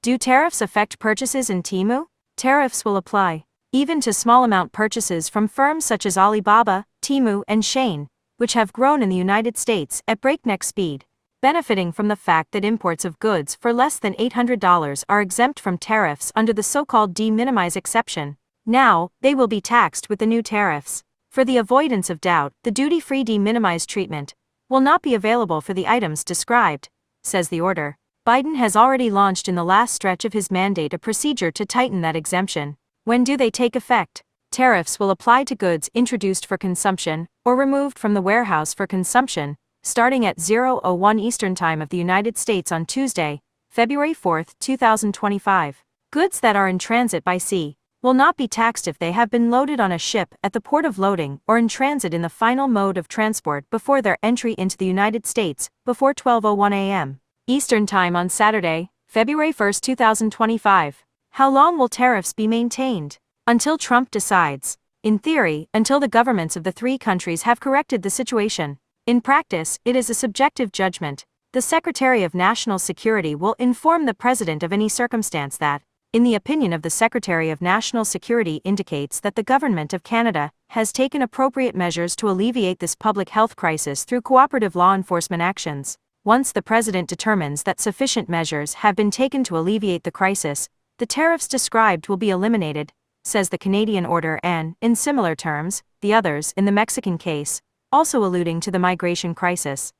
Do tariffs affect purchases in Temu? Tariffs will apply, even to small amount purchases from firms such as Alibaba, Temu, and Shein, which have grown in the United States at breakneck speed, benefiting from the fact that imports of goods for less than $800 are exempt from tariffs under the so-called de minimis exception. Now, they will be taxed with the new tariffs. For the avoidance of doubt, the duty-free de minimis treatment will not be available for the items described, says the order. Biden has already launched in the last stretch of his mandate a procedure to tighten that exemption. When do they take effect? Tariffs will apply to goods introduced for consumption or removed from the warehouse for consumption, starting at 0:01 Eastern Time of the United States on Tuesday, February 4, 2025. Goods that are in transit by sea will not be taxed if they have been loaded on a ship at the port of loading or in transit in the final mode of transport before their entry into the United States, before 12:01 a.m. Eastern Time on Saturday, February 1, 2025. How long will tariffs be maintained? Until Trump decides. In theory, until the governments of the three countries have corrected the situation. In practice, it is a subjective judgment. The Secretary of National Security will inform the President of any circumstance that, in the opinion of the Secretary of National Security, indicates that the Government of Canada has taken appropriate measures to alleviate this public health crisis through cooperative law enforcement actions. Once the President determines that sufficient measures have been taken to alleviate the crisis, the tariffs described will be eliminated, says the Canadian order, and, in similar terms, the others in the Mexican case, also alluding to the migration crisis.